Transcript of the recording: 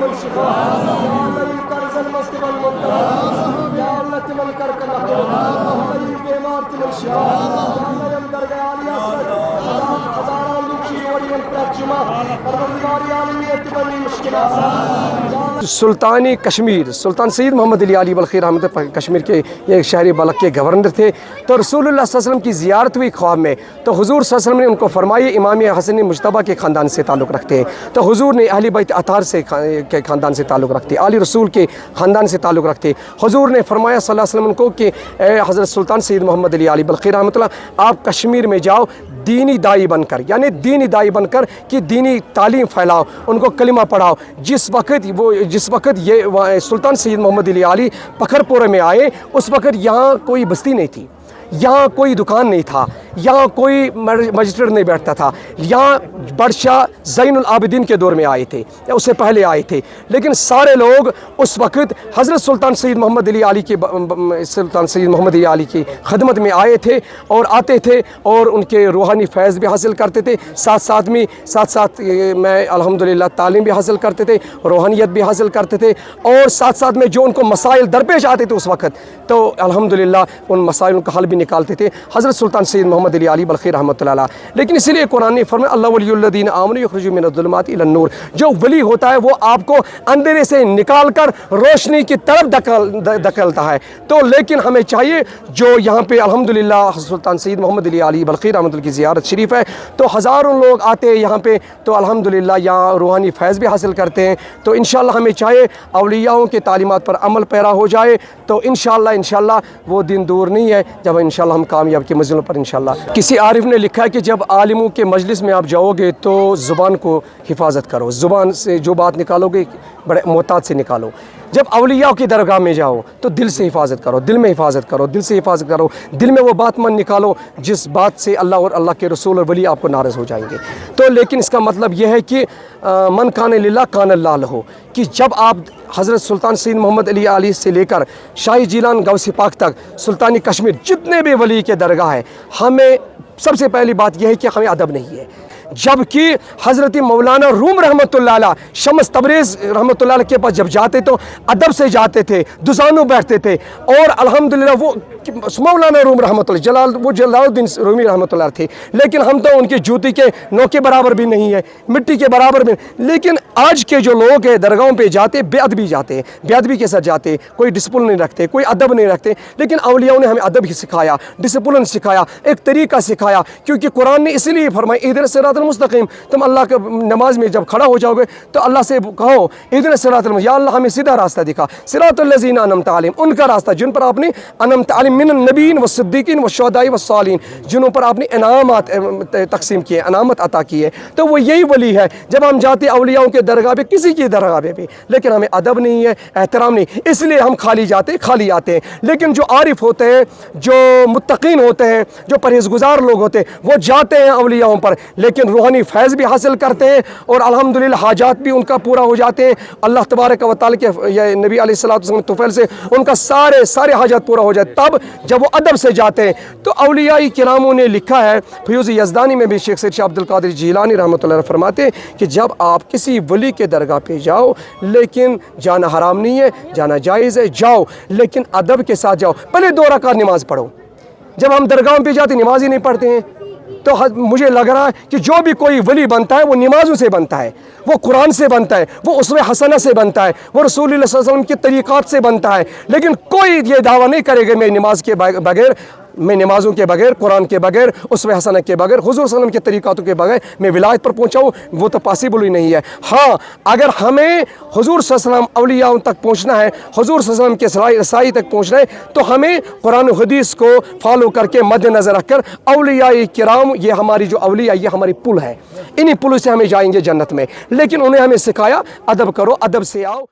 والشفاء يا الله القرض المسلم المنتظر يا الله تمن کر کے نہ اللہ یہ بیمار تمن شفا یا اللہ ہم درگاہ عالی حضرت ہزاروں لوکی اور یہ پرچما پروردگار عالمین تمن مشکلات سلطانی کشمیر سلطان سید محمد علی بلخی رحمۃ کشمیر کے ایک شہری بلخ کے گورنر تھے. تو رسول اللہ صلی اللہ علیہ وسلم کی زیارت ہوئی خواب میں. تو حضور صلی اللہ علیہ وسلم نے ان کو فرمائی امام حسن مجتبیٰ کے خاندان سے تعلق رکھتے ہیں. تو حضور نے اہل بیت اطہار کے خاندان سے تعلق رکھتے ہیں, آل رسول کے خاندان سے تعلق رکھتے ہیں. حضور نے فرمایا صلی اللہ علیہ وسلم کو کہ اے حضرت سلطان سید محمد علی بلخی رحمۃ اللہ, آپ کشمیر میں جاؤ دینی دائی بن کر, یعنی دینی دائی بن کر کہ دینی تعلیم پھیلاؤ, ان کو کلمہ پڑھاؤ. جس وقت یہ سلطان سید محمد علی پکھر پورے میں آئے اس وقت یہاں کوئی بستی نہیں تھی, یہاں کوئی دکان نہیں تھا, یہاں کوئی مجسٹریٹ نہیں بیٹھتا تھا. یہاں بادشاہ زین العابدین کے دور میں آئے تھے, اس سے پہلے آئے تھے. لیکن سارے لوگ اس وقت حضرت سلطان سید محمد علی کی خدمت میں آئے تھے اور آتے تھے اور ان کے روحانی فیض بھی حاصل کرتے تھے. ساتھ میں الحمدللہ تعلیم بھی حاصل کرتے تھے, روحانیت بھی حاصل کرتے تھے. اور ساتھ میں جو ان کو مسائل درپیش آتے تھے اس وقت تو الحمدللہ ان مسائل کا حل بھی نکالتے تھے حضرت سلطان سید محمد علی بلخی رحمۃ اللہ. لیکن اسی لیے قرآن نے فرمایا اللہ ولی الذین آمنوا یخرجون من الظلمات الی النور. جو ولی ہوتا ہے وہ آپ کو اندھیرے سے نکال کر روشنی کی طرف دھکیلتا ہے. تو لیکن ہمیں چاہیے جو یہاں پہ الحمدللہ سلطان سید محمد علی بلخی رحمۃ اللہ کی زیارت شریف ہے تو ہزاروں لوگ آتے ہیں یہاں پہ, تو الحمدللہ یہاں روحانی فیض بھی حاصل کرتے ہیں. تو انشاءاللہ ہمیں چاہیے اولیاؤں کے تعلیمات پر عمل پیرا ہو جائے تو انشاءاللہ وہ دن دور نہیں ہے جب انشاءاللہ ہم کامیاب کی منزلوں پر انشاءاللہ. کسی عارف نے لکھا ہے کہ جب عالموں کے مجلس میں آپ جاؤ گے تو زبان کو حفاظت کرو, زبان سے جو بات نکالو گے بڑے محتاط سے نکالو. جب اولیاء کی درگاہ میں جاؤ تو دل سے حفاظت کرو, دل میں حفاظت کرو, دل سے حفاظت کرو. دل میں وہ بات من نکالو جس بات سے اللہ اور اللہ کے رسول اور ولی آپ کو ناراض ہو جائیں گے. تو لیکن اس کا مطلب یہ ہے کہ من کان للہ کان اللہ لہو, کہ جب آپ حضرت سلطان سید محمد علی سے لے کر شاہی جیلان غوث پاک تک سلطانی کشمیر جتنے بھی ولی کے درگاہ ہیں, ہمیں سب سے پہلی بات یہ ہے کہ ہمیں ادب نہیں ہے. جبکہ حضرت مولانا روم رحمۃ اللہ علیہ, شمس تبریز رحمۃ اللہ علیہ کے پاس جب جاتے تو ادب سے جاتے تھے, دزانوں بیٹھتے تھے. اور الحمدللہ وہ مولانا روم رحمۃ اللہ جلال الدین رومی رحمۃ اللہ تھے, لیکن ہم تو ان کی جوتی کے نو کے برابر بھی نہیں ہے, مٹی کے برابر بھی. لیکن آج کے جو لوگ ہیں درگاہوں پہ جاتے بے ادبی جاتے ہیں, بے ادبی کے ساتھ جاتے, کوئی ڈسپلن نہیں رکھتے, کوئی ادب نہیں رکھتے. لیکن اولیاء نے ہمیں ادب ہی سکھایا, ڈسپلن سکھایا, ایک طریقہ سکھایا. کیونکہ قرآن نے اسی لیے فرمایا اہدنا الصراط المستقیم. تم اللہ کے نماز میں جب کھڑا ہو جاؤ گے تو اللہ سے کہو اہدنا الصراط المستقیم, یا اللہ ہمیں سیدھا راستہ دکھا. صراط الذین انعمت علیہم, ان کا راستہ جن پر آپ نے انعمت علیہم من النبیین والصدیقین والشہداء والصالحین, جنہوں پر آپ نے انعامات تقسیم کیے, انعامت عطا کی ہے. تو وہ یہی ولی ہے. جب ہم جاتے اولیاء کے درگاہ پہ, کسی کی درگاہ پہ بھی, لیکن ہمیں ادب نہیں ہے, احترام نہیں, اس لیے ہم خالی جاتے خالی آتے ہیں. لیکن جو عارف ہوتے ہیں, جو متقین ہوتے ہیں, جو پرہیزگزار لوگ ہوتے ہیں, وہ جاتے ہیں اولیاء پر, لیکن روحانی فیض بھی حاصل کرتے ہیں اور الحمدللہ حاجات بھی ان کا پورا ہو جاتے ہیں. اللہ تبارک و تعالی کے نبی علیہ الصلوۃ والسلام توفیل سے ان کا سارے حاجات پورا ہو جاتے. تب جب وہ ادب سے جاتے ہیں تو اولیاء کراموں نے لکھا ہے, فیوز یزدانی میں بھی شیخ سید شاہ عبد القادر جیلانی رحمۃ اللہ علیہ فرماتے ہیں کہ جب آپ کسی ولی کے درگاہ پہ جاؤ, لیکن جانا حرام نہیں ہے, جانا جائز ہے, جاؤ لیکن ادب کے ساتھ جاؤ. پہلے 2 رکعت نماز پڑھو. جب ہم درگاہوں پہ جاتے نماز ہی نہیں پڑھتے ہیں تو مجھے لگ رہا ہے کہ جو بھی کوئی ولی بنتا ہے وہ نمازوں سے بنتا ہے, وہ قرآن سے بنتا ہے, وہ اسوہ حسنہ سے بنتا ہے, وہ رسول اللہ صلی اللہ علیہ وسلم کے طریقات سے بنتا ہے. لیکن کوئی یہ دعویٰ نہیں کرے گا میں نماز کے بغیر, میں نمازوں کے بغیر, قرآن کے بغیر, اسوہ حسنہ کے بغیر, حضور صلی اللہ علیہ وسلم کے طریقاتوں کے بغیر میں ولایت پر پہنچاؤں, وہ تو پاسبل ہی نہیں ہے. ہاں اگر ہمیں حضور صلی اللہ علیہ وسلم اولیاء تک پہنچنا ہے, حضور صلی اللہ علیہ وسلم کے رسائی تک پہنچنا ہے, تو ہمیں قرآن و حدیث کو فالو کر کے مد نظر رکھ کر اولیاء کرام, یہ ہماری جو اولیاء, یہ ہماری پل ہے, انہی پلوں سے ہمیں جائیں گے جنت میں. لیکن انہیں ہمیں سکھایا ادب کرو, ادب سے آؤ.